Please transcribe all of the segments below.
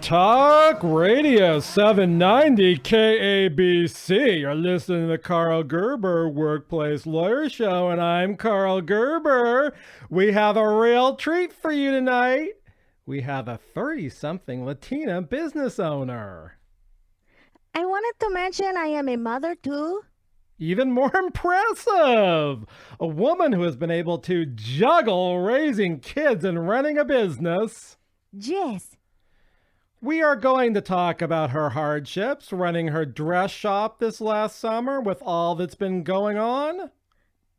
Talk Radio 790 KABC. You're listening to the Karl Gerber Workplace Lawyer Show, and I'm Karl Gerber. We have a real treat for you tonight. We have a 30-something Latina business owner. I wanted to mention I am a mother too. Even more impressive, a woman who has been able to juggle raising kids and running a business. Yes. We are going to talk about her hardships running her dress shop this last summer with all that's been going on.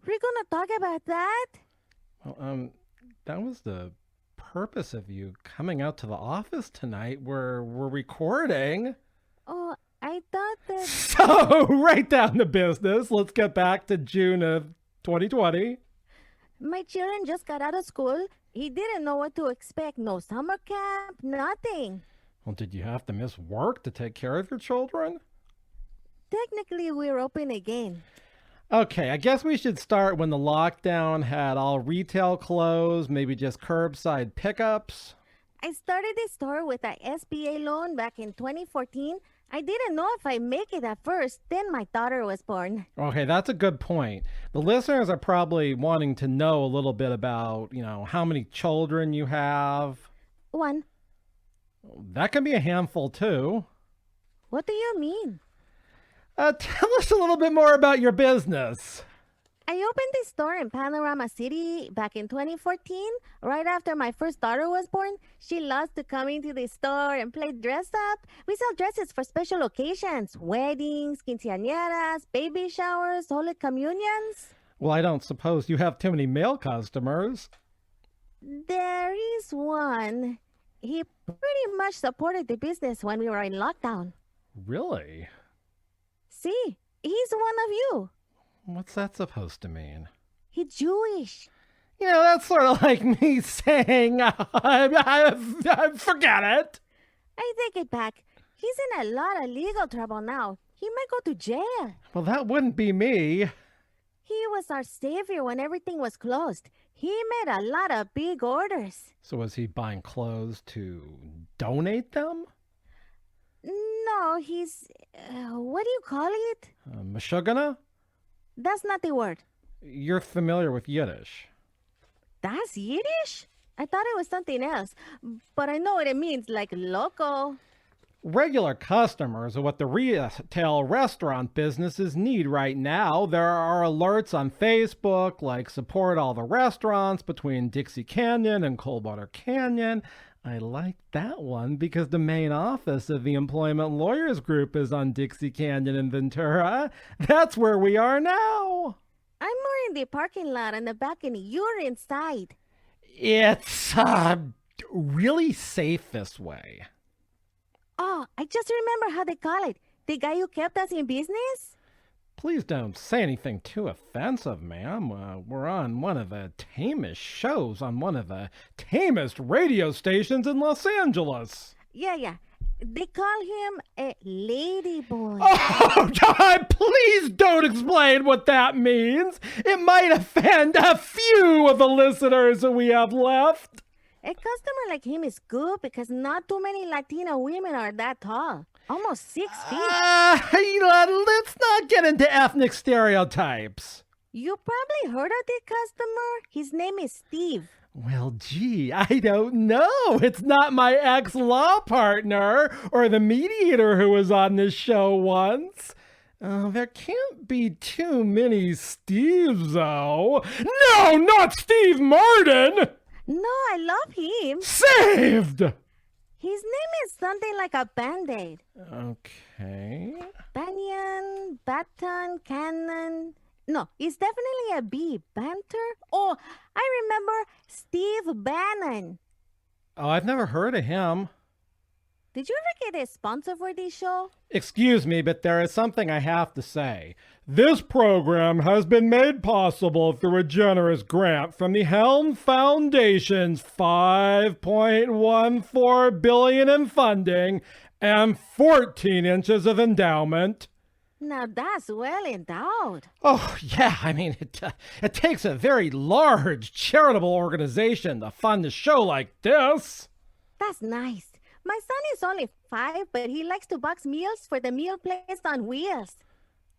We're gonna talk about that? Well, that was the purpose of you coming out to the office tonight. We're recording. Oh, I thought that... So, right down to business. Let's get back to June of 2020. My children just got out of school. He didn't know what to expect. No summer camp, nothing. Well, did you have to miss work to take care of your children? Technically, we're open again. Okay, I guess we should start when the lockdown had all retail closed, maybe just curbside pickups. I started the store with a SBA loan back in 2014. I didn't know if I'd make it at first. Then my daughter was born. Okay, that's a good point. The listeners are probably wanting to know a little bit about, how many children you have. One. That can be a handful too. What do you mean? Tell us a little bit more about your business. I opened the store in Panorama City back in 2014. Right after my first daughter was born, she loves to come into the store and play dress up. We sell dresses for special occasions, weddings, quinceañeras, baby showers, holy communions. Well, I don't suppose you have too many male customers. There is one. He pretty much supported the business when we were in lockdown. Really? See, he's one of you. What's that supposed to mean? He's Jewish. That's sort of like me saying, forget it. I take it back. He's in a lot of legal trouble now. He might go to jail. Well, that wouldn't be me. He was our savior when everything was closed. He made a lot of big orders. So was he buying clothes to donate them? No, he's... what do you call it? Mashugana? That's not the word. You're familiar with Yiddish. That's Yiddish? I thought it was something else. But I know what it means, like local. Regular customers are what the retail restaurant businesses need right now. There are alerts on Facebook like support all the restaurants between Dixie Canyon and Coldwater Canyon. I like that one because the main office of the Employment Lawyers Group is on Dixie Canyon in Ventura. That's where we are now. I'm more in the parking lot in the back and you're inside. It's really safe this way. Oh, I just remember how they call it. The guy who kept us in business? Please don't say anything too offensive, ma'am. We're on one of the tamest shows on one of the tamest radio stations in Los Angeles. Yeah. They call him a lady boy. Oh, God, please don't explain what that means. It might offend a few of the listeners that we have left. A customer like him is good because not too many Latina women are that tall. Almost 6 feet. Let's not get into ethnic stereotypes. You probably heard of the customer. His name is Steve. Well, gee, I don't know. It's not my ex-law partner or the mediator who was on this show once. There can't be too many Steves, though. No, not Steve Martin! No, I love him. Saved! His name is something like a Band-Aid. Okay. Banyan, Baton, Cannon. No, it's definitely a B. Banter? Oh, I remember Steve Bannon. Oh, I've never heard of him. Did you ever get a sponsor for this show? Excuse me, but there is something I have to say. This program has been made possible through a generous grant from the Helms Foundation's $5.14 billion in funding and 14 inches of endowment. Now that's well endowed. Oh, yeah, I mean, it takes a very large charitable organization to fund a show like this. That's nice. My son is only 5, but he likes to box meals for the meal place on wheels.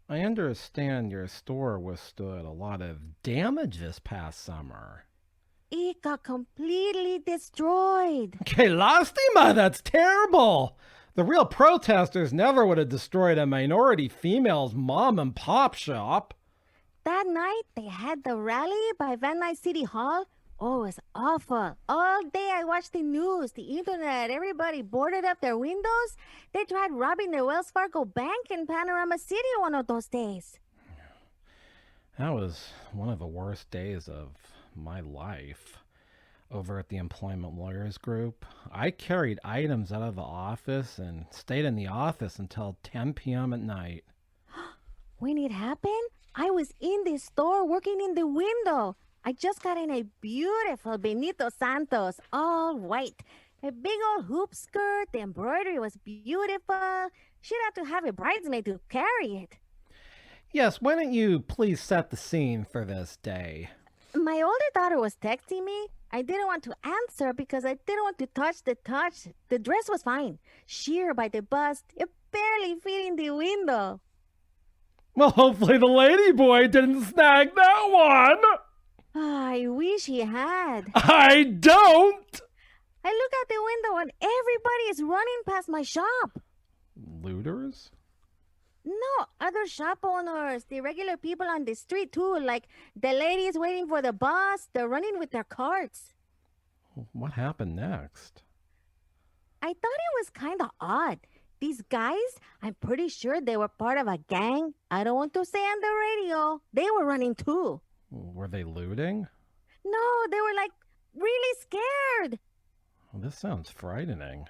I understand your store withstood a lot of damage this past summer. It got completely destroyed. Que lastima, that's terrible. The real protesters never would have destroyed a minority female's mom and pop shop. That night, they had the rally by Van Nuys City Hall. Oh, it was awful. All day I watched the news, the internet, everybody boarded up their windows. They tried robbing the Wells Fargo Bank in Panorama City one of those days. That was one of the worst days of my life. Over at the Employment Lawyers Group, I carried items out of the office and stayed in the office until 10 p.m. at night. When it happened, I was in the store working in the window. I just got in a beautiful Benito Santos, all white. A big old hoop skirt, the embroidery was beautiful. She'd have to have a bridesmaid to carry it. Yes, why don't you please set the scene for this day? My older daughter was texting me. I didn't want to answer because I didn't want to touch the touch. The dress was fine. Sheer by the bust. It barely fit in the window. Well, hopefully the lady boy didn't snag that one. I wish he had. I don't. I look out the window and everybody is running past my shop. Looters? No, other shop owners, the regular people on the street too, like the ladies waiting for the bus, they're running with their carts. What happened next? I thought it was kind of odd. These guys, I'm pretty sure they were part of a gang. I don't want to say on the radio. They were running too. Were they looting? No, they were like really scared. Well, this sounds frightening.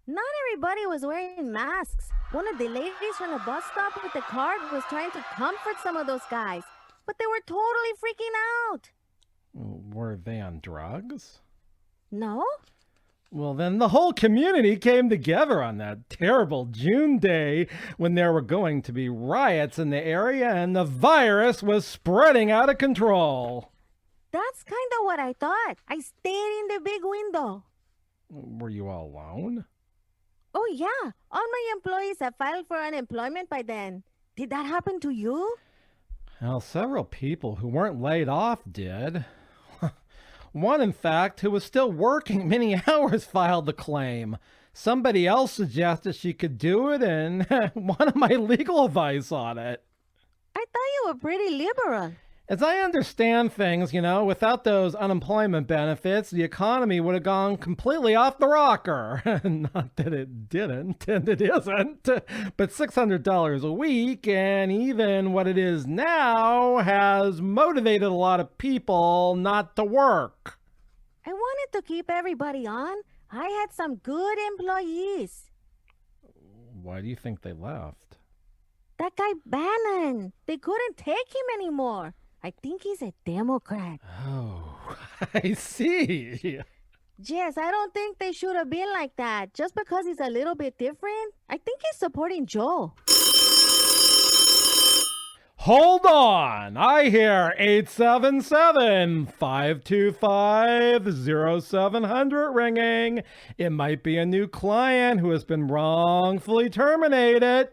Not everybody was wearing masks. One of the ladies from the bus stop with the cart was trying to comfort some of those guys, but they were totally freaking out. Were they on drugs? No? Well, then the whole community came together on that terrible June day when there were going to be riots in the area and the virus was spreading out of control. That's kind of what I thought. I stayed in the big window. Were you all alone? Oh, yeah. All my employees have filed for unemployment by then. Did that happen to you? Well, several people who weren't laid off did. One, in fact, who was still working many hours filed the claim. Somebody else suggested she could do it and wanted my legal advice on it. I thought you were pretty liberal. As I understand things, without those unemployment benefits, the economy would have gone completely off the rocker. Not that it didn't, and it isn't. But $600 a week, and even what it is now, has motivated a lot of people not to work. I wanted to keep everybody on. I had some good employees. Why do you think they left? That guy Bannon. They couldn't take him anymore. I think he's a Democrat. Oh, I see. Jess, I don't think they should have been like that. Just because he's a little bit different, I think he's supporting Joe. Hold on. I hear 877-525-0700 ringing. It might be a new client who has been wrongfully terminated.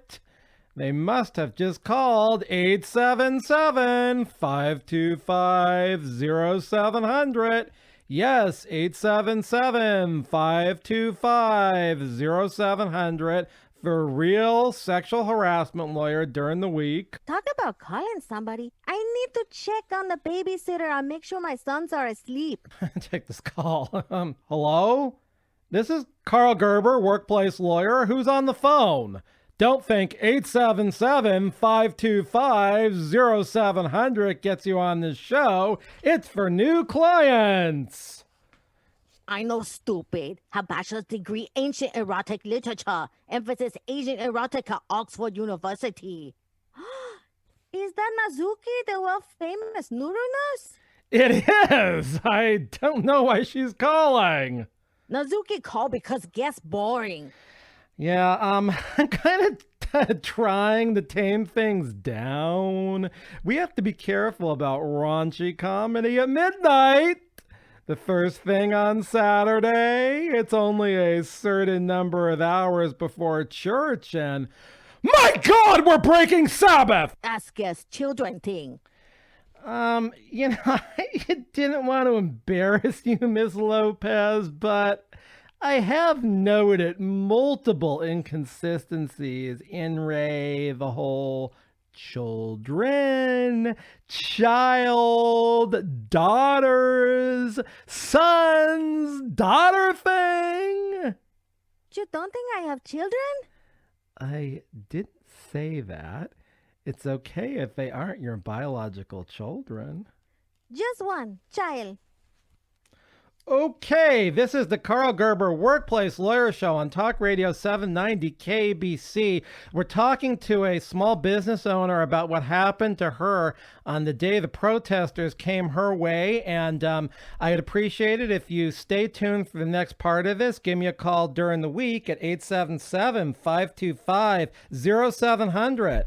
They must have just called 877-525-0700. Yes, 877-525-0700 for a real sexual harassment lawyer during the week. Talk about calling somebody. I need to check on the babysitter and make sure my sons are asleep. Take this call. Hello? This is Karl Gerber, workplace lawyer. Who's on the phone? Don't think 877-525-0700 gets you on this show. It's for new clients. I know, stupid. Have bachelor's degree, ancient erotic literature. Emphasis Asian erotica, Oxford University. Is that Nazuki, the world-famous noodle nurse? It is. I don't know why she's calling. Nazuki called because guess boring. Yeah, I'm kind of trying to tame things down. We have to be careful about raunchy comedy at midnight. The first thing on Saturday, it's only a certain number of hours before church, and my God, we're breaking Sabbath! Ask us children thing. I didn't want to embarrass you, Miss Lopez, but I have noted multiple inconsistencies in the whole children, child, daughters, sons, daughter thing. You don't think I have children? I didn't say that. It's okay if they aren't your biological children. Just one child. Okay, this is the Karl Gerber Workplace Lawyer Show on Talk Radio 790 KABC. We're talking to a small business owner about what happened to her on the day the protesters came her way, and I'd appreciate it if you stay tuned for the next part of this. Give me a call during the week at 877-525-0700.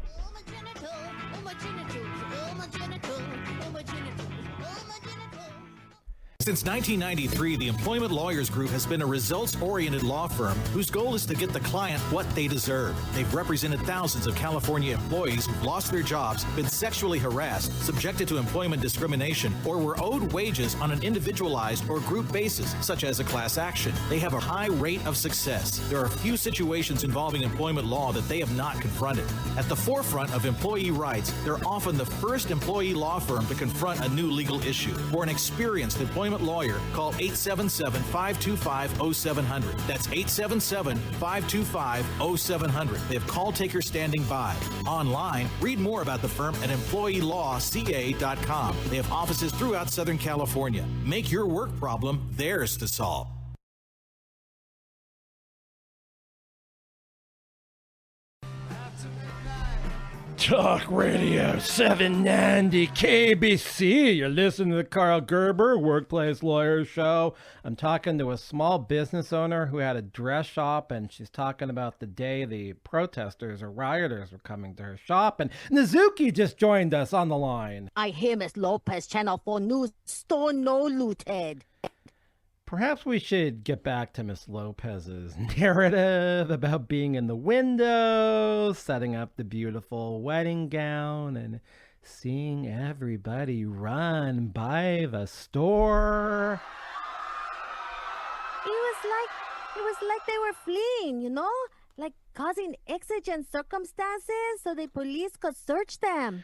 Since 1993, the Employment Lawyers Group has been a results-oriented law firm whose goal is to get the client what they deserve. They've represented thousands of California employees who've lost their jobs, been sexually harassed, subjected to employment discrimination, or were owed wages on an individualized or group basis, such as a class action. They have a high rate of success. There are few situations involving employment law that they have not confronted. At the forefront of employee rights, they're often the first employee law firm to confront a new legal issue. For an experienced employment lawyer, call 877-525-0700. That's 877-525-0700. They have call takers standing by. Online, read more about the firm at employeelawca.com. They have offices throughout Southern California. Make your work problem theirs to solve. Talk Radio 790 KBC. You're listening to the Karl Gerber Workplace Lawyer Show. I'm talking to a small business owner who had a dress shop, and she's talking about the day the protesters or rioters were coming to her shop. And Nizuki just joined us on the line. I hear Miss Lopez, Channel 4 News, store no looted. Perhaps we should get back to Miss Lopez's narrative about being in the window, setting up the beautiful wedding gown, and seeing everybody run by the store. It was like they were fleeing, like causing exigent circumstances so the police could search them.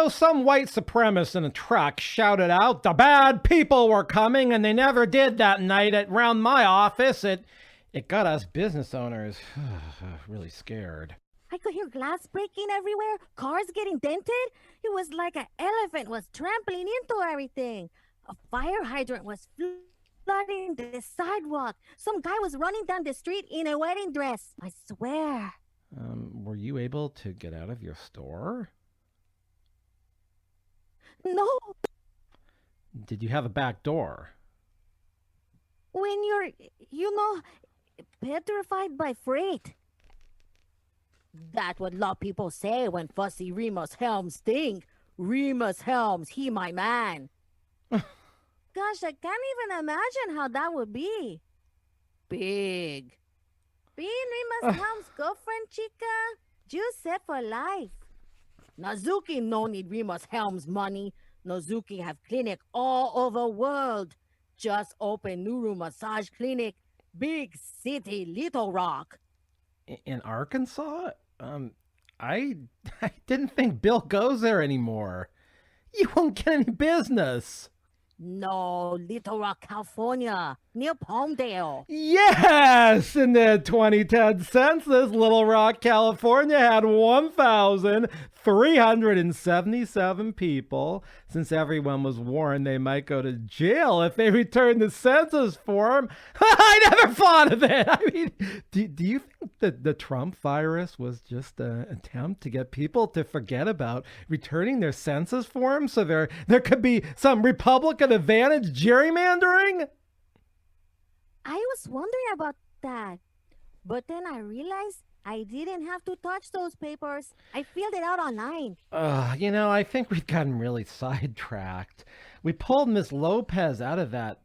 Some white supremacist in a truck shouted out, "The bad people were coming," and they never did that night around my office. It got us business owners really scared. I could hear glass breaking everywhere, cars getting dented. It was like an elephant was trampling into everything. A fire hydrant was flooding the sidewalk. Some guy was running down the street in a wedding dress. I swear. Were you able to get out of your store? No. Did you have a back door? When you're, petrified by freight. That's what law people say when fussy Remus Helms think. Remus Helms, he my man. Gosh, I can't even imagine how that would be. Big. Being Remus Helms' girlfriend, chica, you set for life. Nazuki no need Remus Helms money. Nazuki have clinic all over world. Just open Nuru massage clinic, big city, Little Rock. In Arkansas? I didn't think Bill goes there anymore. You won't get any business. No, Little Rock, California, near Palmdale. Yes! In the 2010 census, Little Rock, California had 1,377 people. Since everyone was warned they might go to jail if they returned the census form, I never thought of it. I mean, do you think that the Trump virus was just an attempt to get people to forget about returning their census forms so there could be some Republican advantage gerrymandering? I was wondering about that, but then I realized I didn't have to touch those papers. I filled it out online. I think we've gotten really sidetracked. We pulled Miss Lopez out of that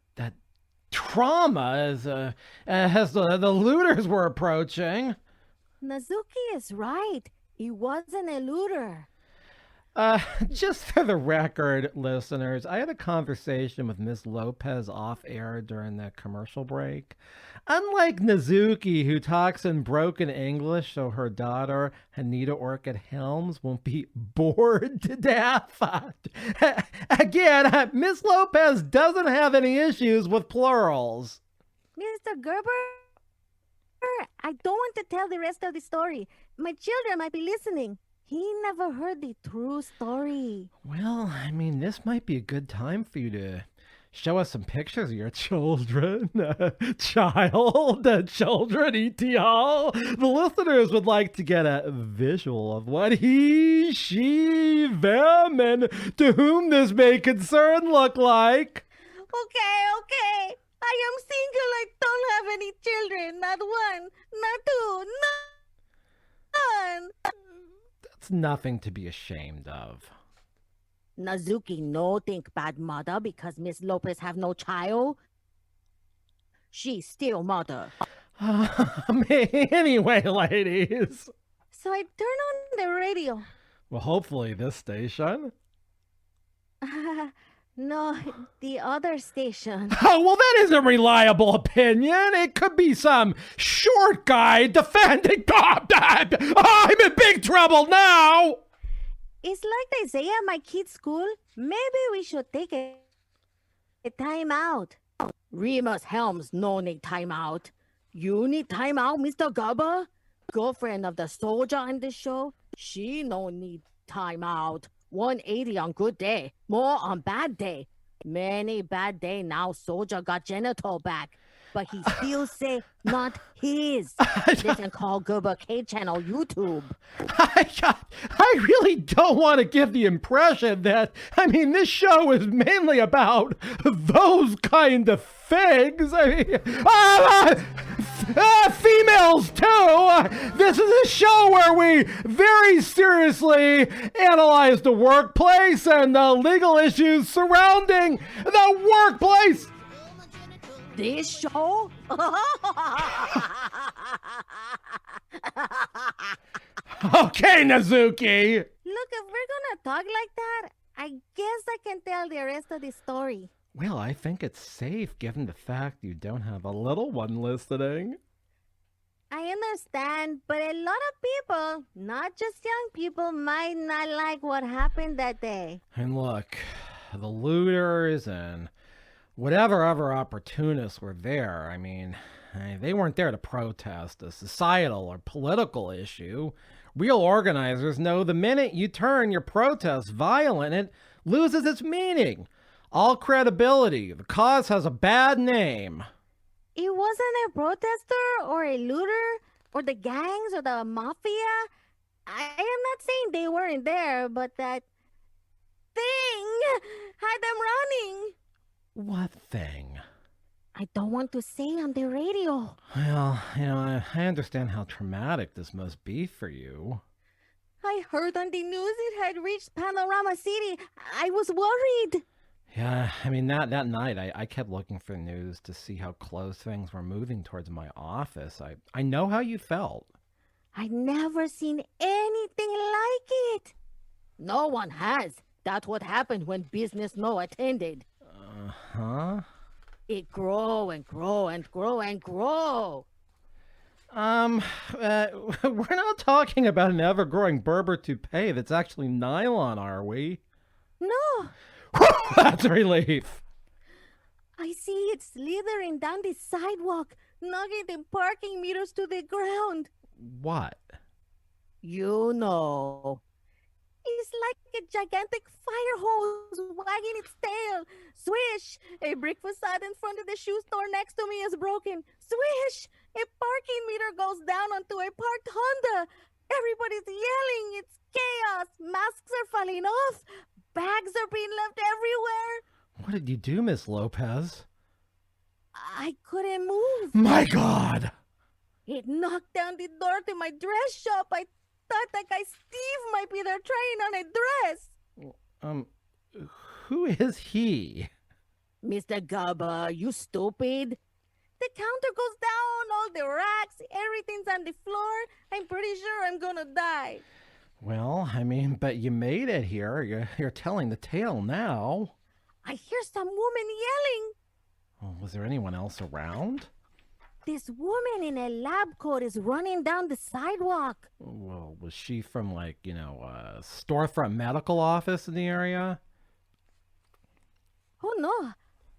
trauma as the looters were approaching. Nazuki is right. He wasn't a looter. Just for the record, listeners, I had a conversation with Miss Lopez off air during the commercial break. Unlike Nazuki, who talks in broken English so her daughter, Anita Orchid Helms, won't be bored to death. Again, Miss Lopez doesn't have any issues with plurals. Mr. Gerber, I don't want to tell the rest of the story. My children might be listening. He never heard the true story. Well, I mean, this might be a good time for you to show us some pictures of your children. Children, ETL. The listeners would like to get a visual of what he, she, them, and to whom this may concern look like. Okay. I am single. I don't have any children. Not one, not two, none. That's nothing to be ashamed of. Nazuki no think bad mother because Miss Lopez have no child. She still mother. Anyway, ladies. So I turn on the radio. Well, hopefully this station. No, the other station. Oh, well, that isn't a reliable opinion. It could be some short guy defending... I'm in big trouble now! It's like they say at my kid's school. Maybe we should take a time out. Remus Helms no need time out. You need time out, Mr. Gerber? Girlfriend of the soldier on the show? She no need time out. 180 on good day, more on bad day. Many bad day now soldier got genital back. But he still say not his. Listen, Karl Gerber K-Channel YouTube. I really don't want to give the impression that, this show is mainly about those kind of things. Females too. This is a show where we very seriously analyze the workplace and the legal issues surrounding the workplace. This show? Okay, Nazuki. Look, if we're gonna talk like that, I guess I can tell the rest of the story. Well, I think it's safe given the fact you don't have a little one listening. I understand, but a lot of people, not just young people, might not like what happened that day. And look, the looters and whatever other opportunists were there, they weren't there to protest a societal or political issue. Real organizers know the minute you turn your protest violent, it loses its meaning. All credibility. The cause has a bad name. It wasn't a protester or a looter or the gangs or the mafia. I am not saying they weren't there, but that thing had them running. What thing? I don't want to say on the radio. Well, I understand how traumatic this must be for you. I heard on the news it had reached Panorama City. I was worried. Yeah, that night I kept looking for news to see how close things were moving towards my office. I know how you felt. I never seen anything like it. No one has. That's what happened when business no attended. Huh? It grow and grow and grow and grow. We're not talking about an ever-growing Berber toupee that's actually nylon, are we? No. That's a relief. I see it slithering down the sidewalk, knocking the parking meters to the ground. What? You know. It's like a gigantic fire hose wagging its tail. Swish! A brick facade in front of the shoe store next to me is broken. Swish! A parking meter goes down onto a parked Honda. Everybody's yelling. It's chaos. Masks are falling off. Bags are being left everywhere. What did you do, Miss Lopez? I couldn't move. My God! It knocked down the door to my dress shop. I thought that guy Steve might be there trying on a dress. Who is he? Mr. Gerber, you stupid. The counter goes down, all the racks, everything's on the floor. I'm pretty sure I'm gonna die. Well, I mean, but you made it here. You're telling the tale now. I hear some woman yelling. Oh, was there anyone else around? This woman in a lab coat is running down the sidewalk. Well, was she from, like, a storefront medical office in the area? Oh no,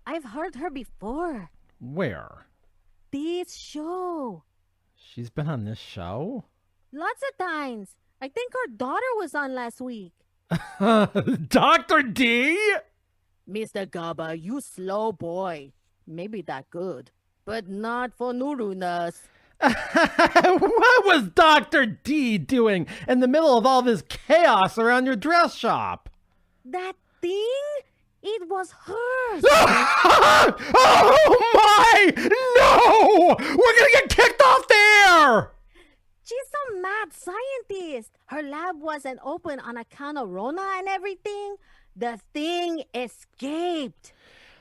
I've heard her before. Where? This show. She's been on this show? Lots of times. I think her daughter was on last week. Dr. D? Mr. Gerber, you slow boy. Maybe that good, but not for Nurunas. What was Dr. D doing in the middle of all this chaos around your dress shop? That thing? It was hers. Oh my! No! We're gonna get kicked off the air! She's a mad scientist. Her lab wasn't open on account of Rona and everything. The thing escaped.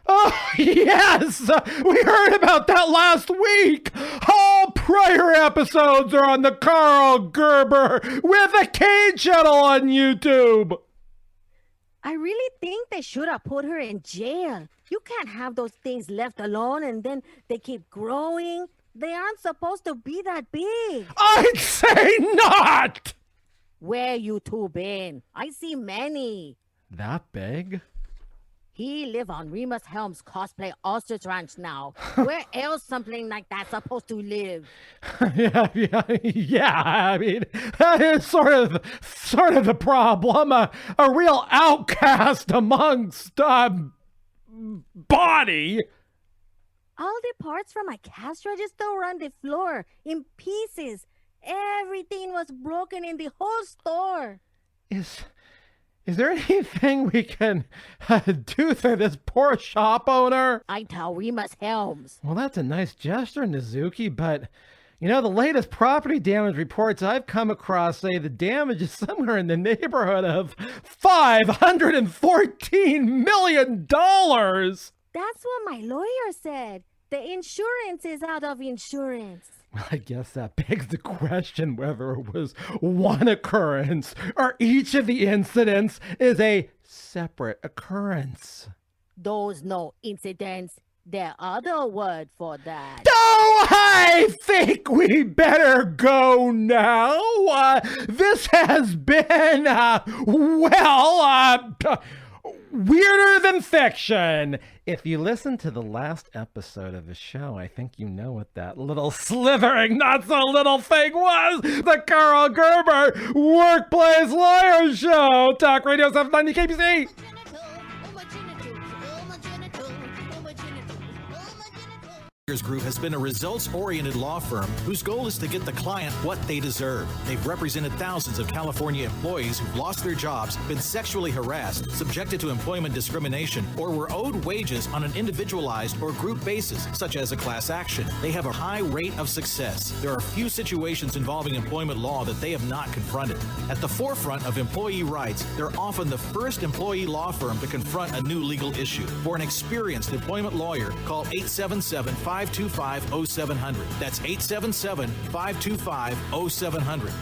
Oh, yes! We heard about that last week! All prior episodes are on the Karl Gerber with a K channel on YouTube! I really think they should have put her in jail. You can't have those things left alone and then they keep growing. They aren't supposed to be that big. I'd say not! Where you two been? I see many. That big? He live on Remus Helms Cosplay Ostrich Ranch now. Where else something like that supposed to live? Yeah. I mean, that is sort of the problem. A real outcast amongst body. All the parts from my cash register were on the floor in pieces. Everything was broken in the whole store. Is there anything we can do for this poor shop owner? I tell Remus Helms. Well, that's a nice gesture, Nizuki, but, the latest property damage reports I've come across say the damage is somewhere in the neighborhood of $514 million. That's what my lawyer said. The insurance is out of insurance. Well, I guess that begs the question whether it was one occurrence or each of the incidents is a separate occurrence. Those no incidents. There other word for that. Oh, I think we better go now. This has been, weirder than fiction. If you listened to the last episode of the show, I think you know what that little slithering, not so little thing was. The Karl Gerber Workplace Lawyer Show. Talk Radio 790 KBC. Group has been a results-oriented law firm whose goal is to get the client what they deserve. They've represented thousands of California employees who've lost their jobs, been sexually harassed, subjected to employment discrimination, or were owed wages on an individualized or group basis, such as a class action. They have a high rate of success. There are few situations involving employment law that they have not confronted. At the forefront of employee rights, they're often the first employee law firm to confront a new legal issue. For an experienced employment lawyer, call 877-525-0700. That's 877-525-0700.